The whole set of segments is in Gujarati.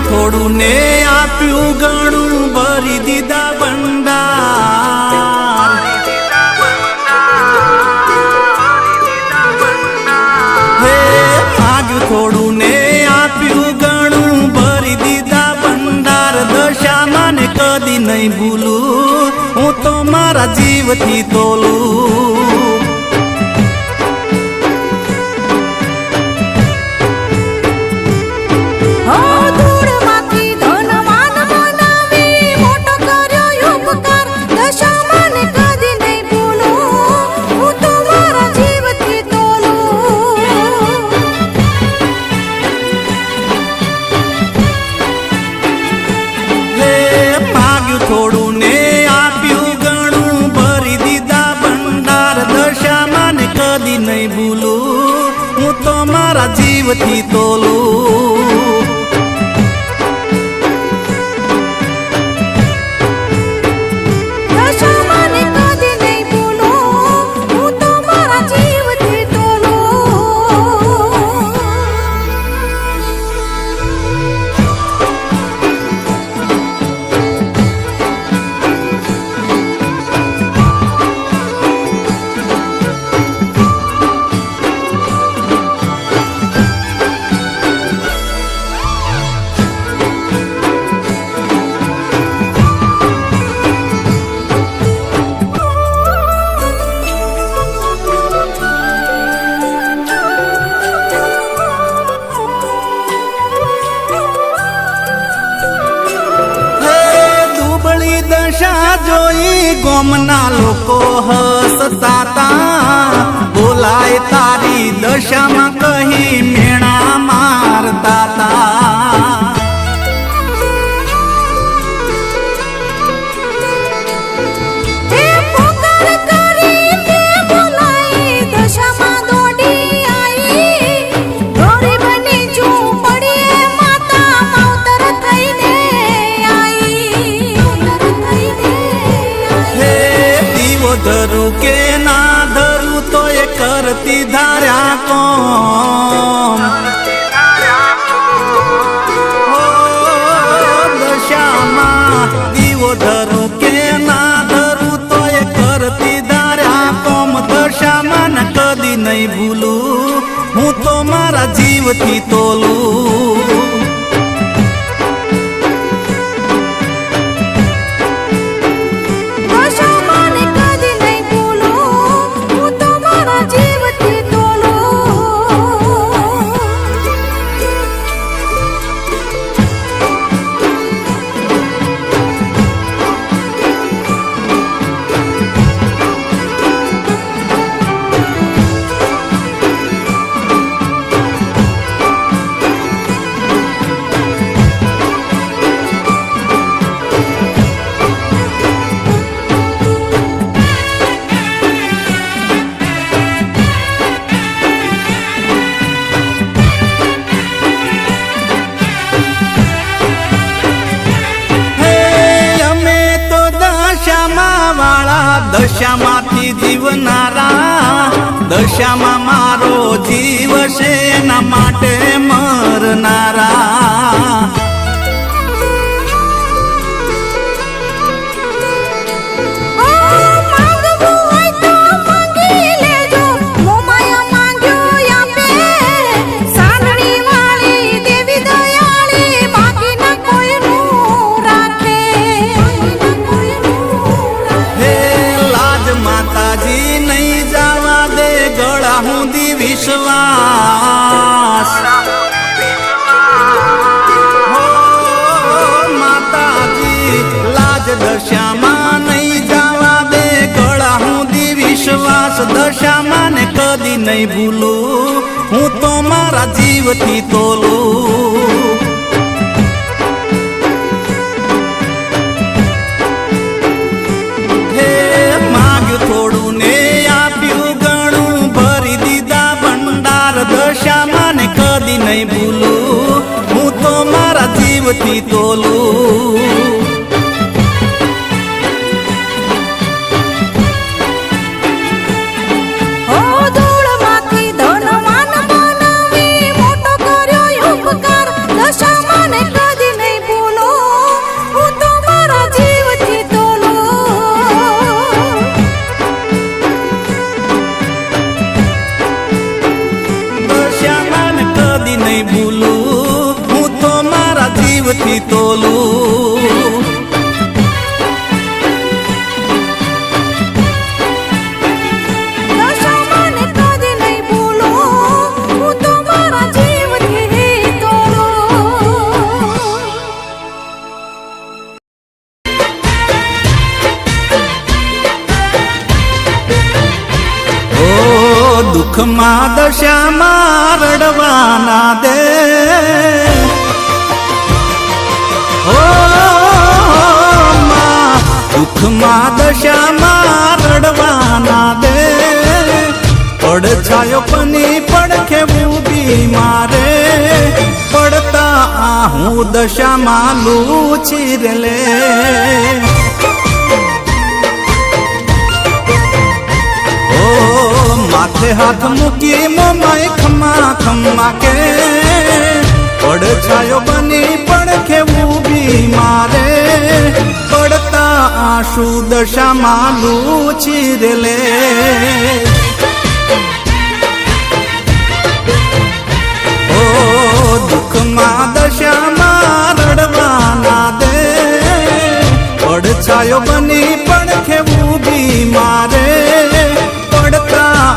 થોડું ને આપ્યું ઘણું ભરી દીધા ભંડાર હે માગ્યું થોડું ને આપ્યું ઘણું ભરી દીધા ભંડાર દશામાં ને કદી નહીં ભૂલું હું તો મારા જીવથી તોલું થોડું ને આપ્યું ઘણું ભરી દીધા ભંડાર દશામાં ને કદી નહીં ભૂલું હું તો મારા જીવથી તોલું દશા જોઈ ગોમના લોકો હસતા તા બોલાય તારી દશામાં કહી મેણા મારતા તા ધરું કે ના ધરું તો એ કરતી ધાર્યા કોમ દશામાં દીવો ધરું કે ના ધરું તો એ કરતી ધાર્યા કોમ દશામાં ને કદી નહીં ભૂલું હું તો મારા જીવથી તોલું દશામાંથી જીવનારા દશામાં મારો જીવ છે એના માટે મરનારા વિશ્વાસ હો માતાજી લાજ દશામાં નહીં જવા દે ગળા સુધી વિશ્વાસ દશામાં ને કદી નહીં ભૂલું હું તો મારા જીવથી તોલું હે માગ્યું થોડું ને આપ્યું ઘણું ભરી દીધા દશામાં ને કદી નહીં ભૂલું હું તો મારા જીવથી તોલું ધનવાન બનાવી મોટો કર્યો ઉપકાર દશામાં ને કદી નથી તોલું. દુઃખમાં દશામાં રડવાના દે, ઓ માં દુઃખમાં દશામાં રડવાના દે. પડછાયો પની પડખે ઊભી મારે, પડતા આ હું દશામાં લૂછી રેલે. માથે હાથ મૂકી મોમાય ખમા ખમા કે, પડછાયો બની પડખે ઊભી મારે, પડતા આંસુ દશામાં લૂછી રેલે. ઓ દુઃખમાં દશામાં રડવાના દે, પડછાયો બની પડખે ઊભી મારે,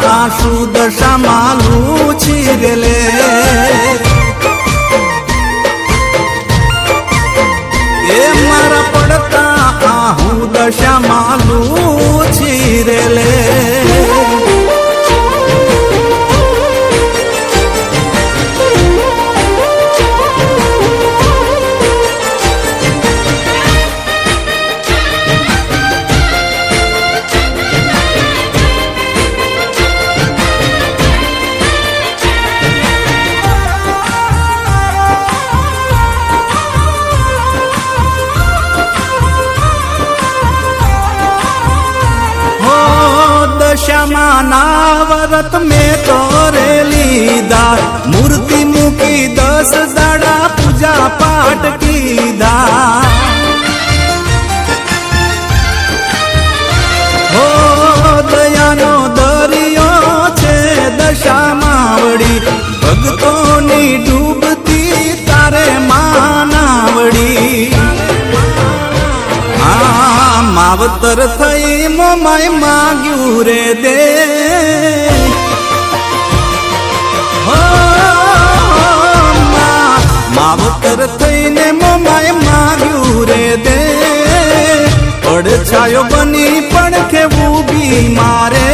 આંસુ દશામાં લૂછી રેલે. એ મારા પડતા આહુ દશામાં લૂછી રેલે. દશામાના વરત મેં તો રે લીધા, મૂર્તિ મૂકી 10 દાડા પૂજા પાઠ કીધા. હો દયાનો દરિયો છે દશામાં વળી, ભક્તોની ડૂબતી તારે માનાવડી. માવતર થઈ મોમાય માગ્યું રે દે, માવતર થઈને મોમાય માગ્યું રે દે, પડછાયો બની પડખે ઊભી મારે,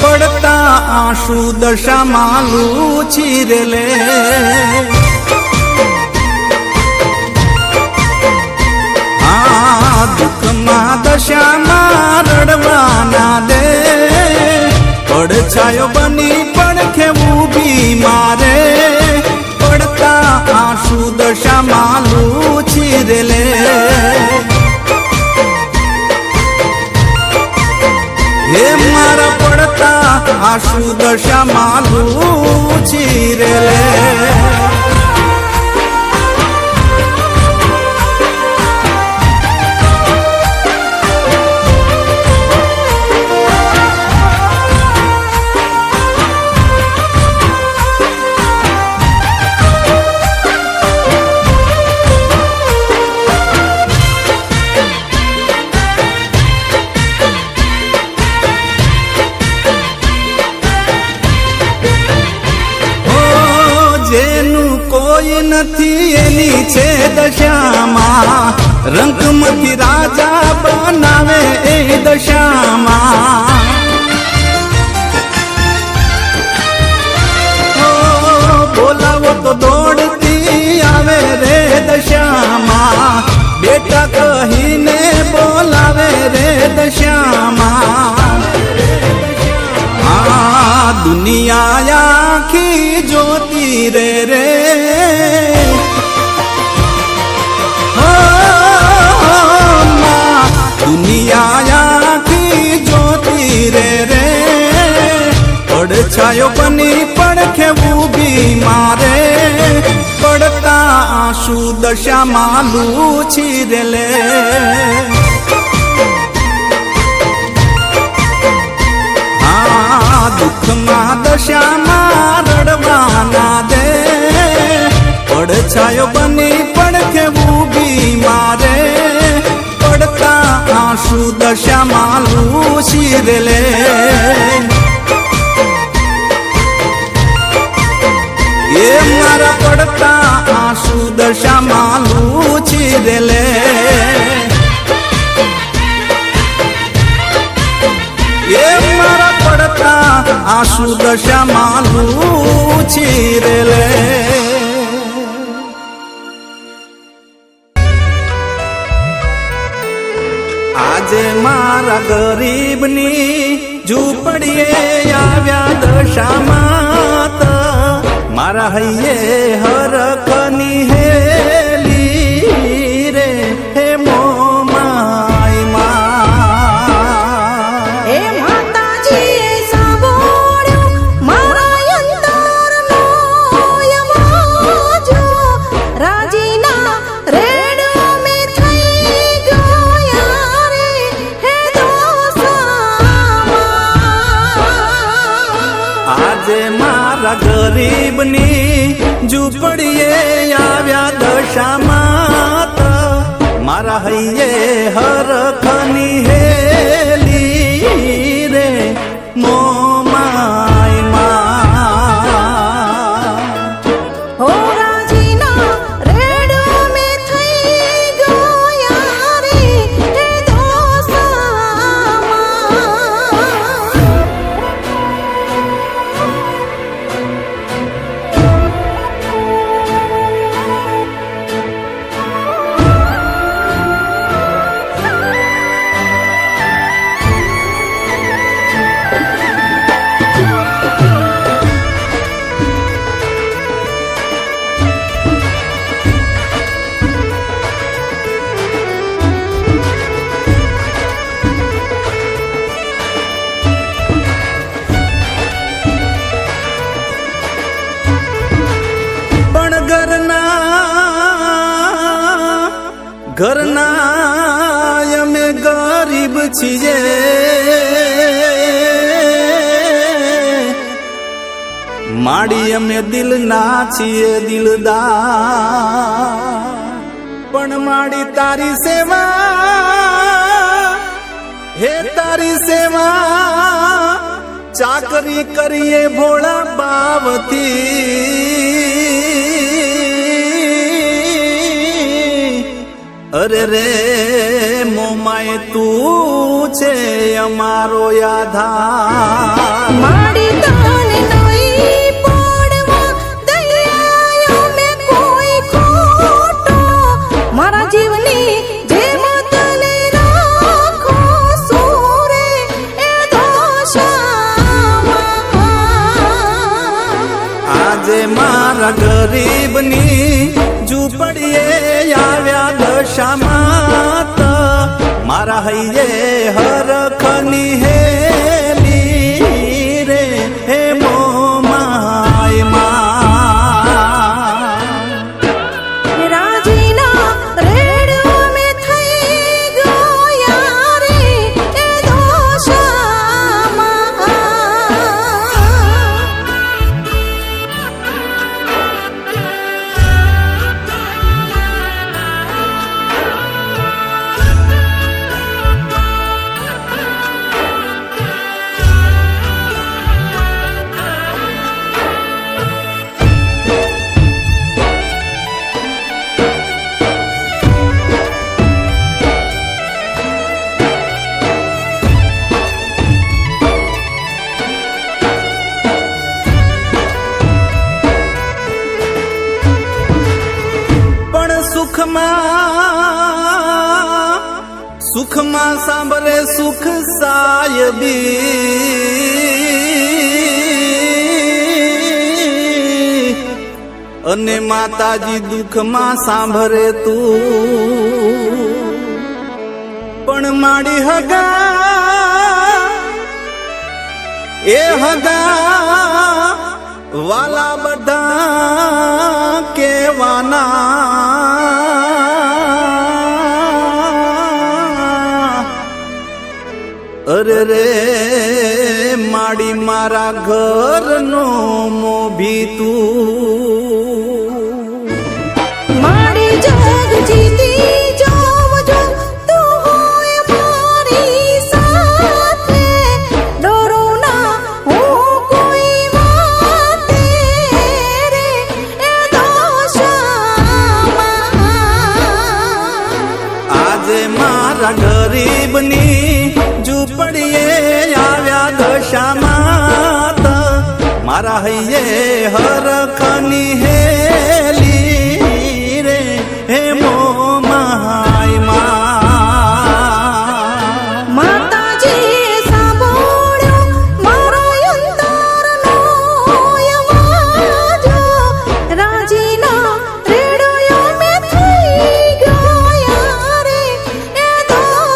પડતા આંસુ દશામાં લૂછી રેલે. દુઃખમાં દશામાં રડવાના દે, પડછાયો બની પડખે ઊભી મારે, પડતા આંસુ દશામાં લૂછી રેલે. હે મારા પડતા આંસુ દશામાં લૂછી રેલે. કોઈ નથી એની છે દશામાં, રંકમાંથી રાજા બનાવે એ દશામાં. બોલાવો તો દોડતી આવે રે દશામાં, બેટા કહીને બોલાવે રે દશામાં. દુનિયા આખી જોતી રે રે, દુનિયા આખી જોતી રે રે, પડછાયો બની પડખે ઊભી મારે, પડતા આંસુ દશામાં લૂછી રેલે. દુઃખમાં દશામાં રડવાના દે, પડછાયો બની પડખે કેવું મારે પડતા આંસુ દશામાં લૂછી રેલે એ મારા પડતા આંસુ દશામાં લૂછી રેલે એ મારા પડતા આંસુ દશામાં લૂછી રેલે આજે મારા ગરીબની ઝૂંપડીએ આવ્યા દશામાં મારા હૈયે હરખની હેલી રે હે મોમાઈ માં હે માતાજી સાંભળ્યું મારા અંતરનો અવાજો રાજીના રેડ મે થઈ ગયા રે હે દોસામાં આજે મારા ગરીબની ઝૂંપડીએ આવ્યા દશામાં મારા હૈયે હરખની હેલી રે મોમાઈ માં હો રાજીના રેડ મે થઈ ગયા રે હે દોસામાં ઘરના અમે ગરીબ છીએ માડી અમે દિલના છીએ દિલદાર પણ માડી તારી સેવા હે તારી સેવા ચાકરી કરીએ ભોળા બાવથી અરે રે મોમાય તું છે અમારો આધાર માડી તને નહીં પડવા દયાયો મે કોઈ ખોટો મારા જીવની જેમ તને રાખો સુરે એ દોષામાં આજે મારા ગરીબની ઝૂંપડીએ આવ્યા દશામાં મારા હૈયે હરખની હેલી રે હે મોમાઈ માં રાજીના રેડ મે થઈ ગયા રે એ દોષામાં સુખમાં સાંભળે સુખ સાયબી અને માતાજી દુઃખમાં સાંભળે તું પણ માડી હગા એ હગા વાલા બધા કેવાના અરે રે માડી મારા ઘરનો મોભી તું માડી મારા ગરીબની ઝૂંપડીએ આવ્યા દશામાં મારા હૈયે હરખની હેલી રે હે મો માય માં માતાજીએ સાંભળ્યો મારો અંતરનો અવાજ રાજીના રેડિયો મેં થઈ ગયા રે એ દોષામાં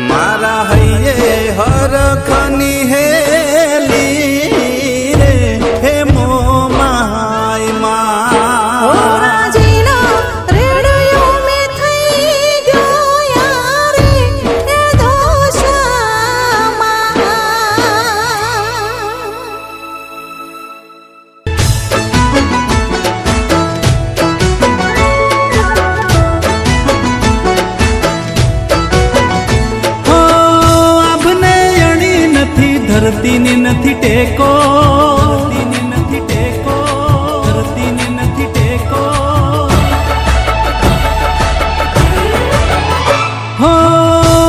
મારા હૈયે હરખની હેલી રે હે મો માય ઓ માં રાજીના રેડિયો મેં થઈ ગયા રે એ દોષામાં હો આભને અણી નથી ધરતીને નથી ટેકો ધરતીને નથી ટેકો હો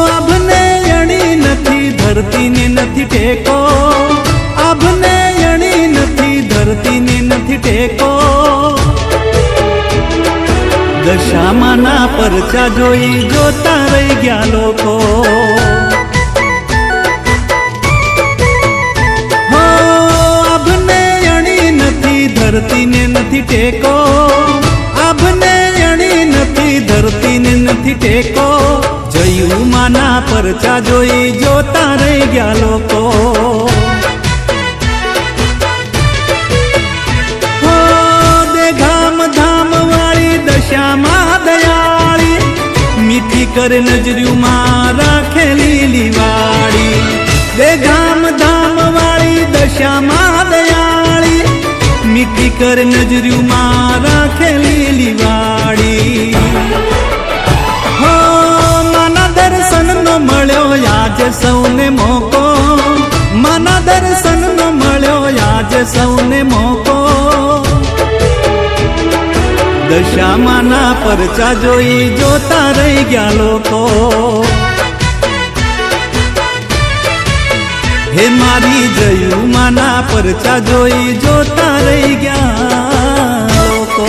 આભને અણી નથી ધરતીને નથી ટેકો આભને અણી નથી ધરતીને નથી ટેકો દશામાના પરચા જોઈ જોતા રહી ગયા લોકો હો આભને અણી નથી ધરતીને નથી ટેકો આભને અણી નથી ધરતીને નથી ટેકો જયું માના પરચા જોઈ જોતા રહી ગયા લોકો હો દેઘામ ધામ વાળી દશામાં દયાળી મીઠી કરે નજર્યુંમાં રાખેલી લીવાળી દેઘામ ધામ વાળી દશામાં દયાળી મીઠી કરે નજર્યુંમાં રાખેલી લીવાળી હો માના દર્શનનો મળ્યો આજે સૌને મોકો માના દર્શનનો મળ્યો આજે સૌને મોકો દશામાના પરચા જોઈ જોતા રહી ગયા લોકો હે મારી જયુમાના પરચા જોઈ જોતા રહી ગયા લોકો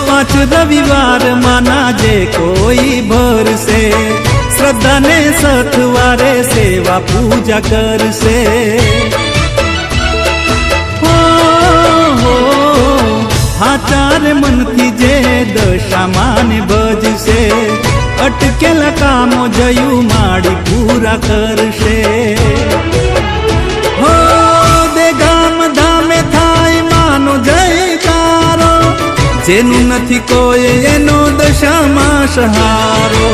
પાંચ રવિવાર માના જે કોઈ ભરશે શ્રદ્ધાને સથવારે સેવા પૂજા કરશે હો હાચાર મનથી જે દશામાને ભજશે અટકેલા કામો જયું માડી પૂરા કરશે હો દે ગામ ધામે થાય માનો જયકારો જેનું નથી કોઈ એનો દશામાં સહારો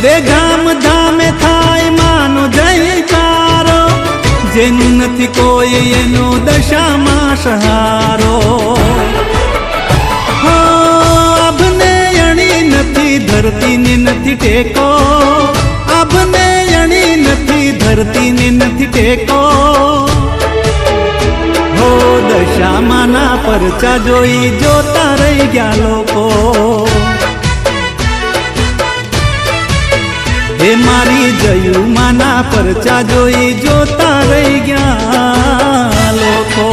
દે ગામ ધામે થાય માનો જયકારો જેનું નથી કોઈ એનો દશામાં સહારો હો આભને અણી નથી ધરતીને નથી ટેકો આભને અણી નથી ધરતીને નથી ટેકો હો દશામાના પરચા જોઈ જોતા રહી ગયા લોકો હે મારી જયુમાના પરચા જોઈ જોતા રહી ગયા લોકો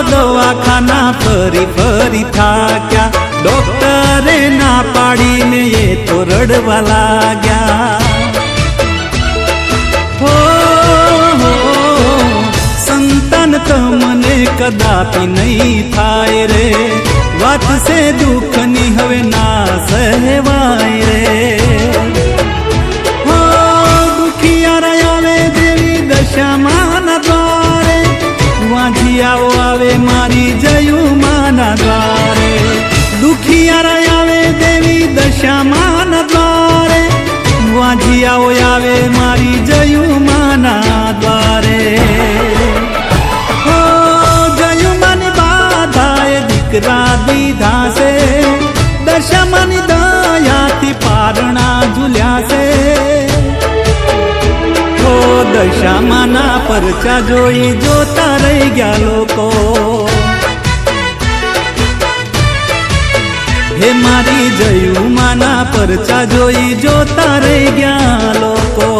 દવાખાના ફરી ફરી થાક્યા ડોક્ટરે ના પાડીને એ તો રડવા લાગ્યા હો સંતાન તમને કદાપી નહીં થાય રે વાત છે દુઃખની હવે ના સહેવા દીકરા દીધા છે દશામાની દયાથી પારણા ઝૂલ્યા છે ઓ દશામાના પરચા જોઈ જોતા રહી ગયા લોકો હે મારી જયુમાના પરચા જોઈ જોતા રહી ગયા લોકો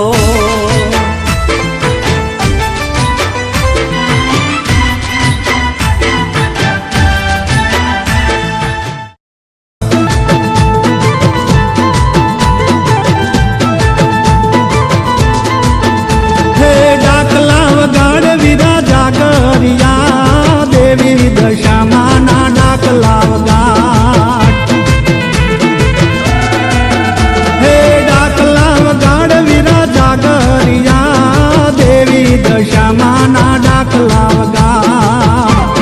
દેવી દશામાના ડાકલા વગાડ હે ડાકલા વગાડ વીરા જાગરિયા દેવી દશામાના ડાકલા વગાડ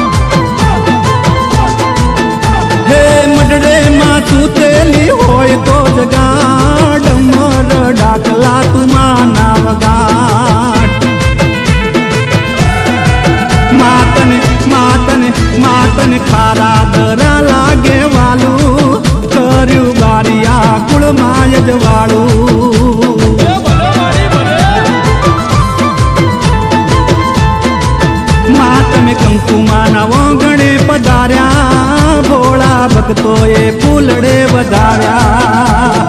હે મડડે માં સૂતેલી હોય તો જગાડ મર ડાકલા તુમાના વગાડ માતને ખારા દરા લાગે વાલું કર્યું બારિયા કુળમાં યજવાળું માતમે કંકુમાના વગણે પધાર્યા ભોળા ભક્તોએ ફૂલડે વધાર્યા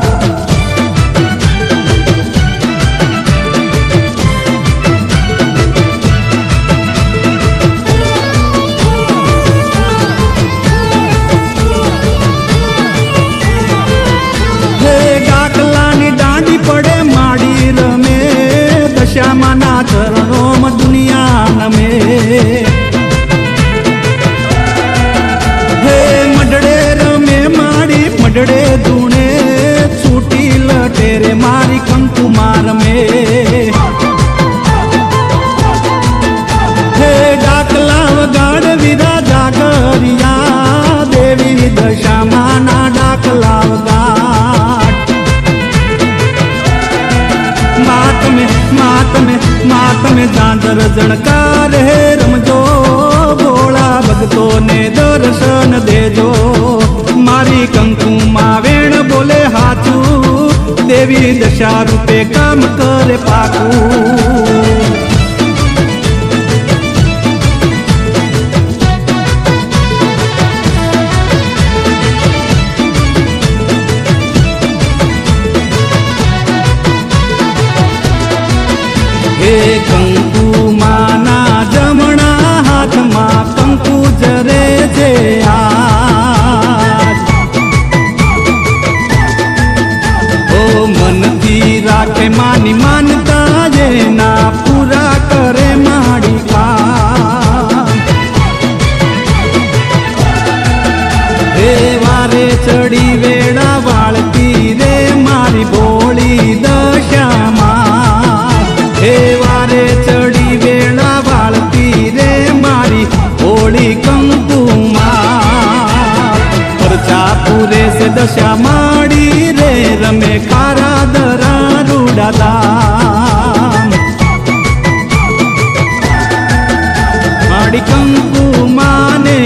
દશામાના ચરણોમાં દુનિયા નમે હે મડડે રમે માડી મડડે ધૂણે છૂટી લટેરે મારી કંકુમા રમે હે ડાકલા વગાડ વીરા જાગરિયા દેવી દશામાના ડાકલા વગાડ માતમે ઝાંઝર જણકાર હે રમજો ભોળા ભક્તોને દર્શન દેજો મારી કંકુમાં વેણ બોલે હાચું દેવી દશા રૂપે કામ કરે પાકું હે કંકુમાના જમણા હાથમાં કંકુ જરે છે આજ ઓ મનથી રાખે માની માનતા જેના પૂરા કરે માડી કામ હે વારે ચડી વેળા વાળતી રે મારી ભોળી દશામાં હે વારે ચડી વેળા વાળતી રે મારી હોળી કંકુમાં પરચા પૂરે છે દશા માડી રે રમે ખારા દરા રૂડાદા માડી કંકુમાને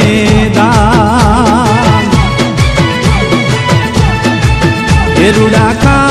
દામ એ રૂડા ખા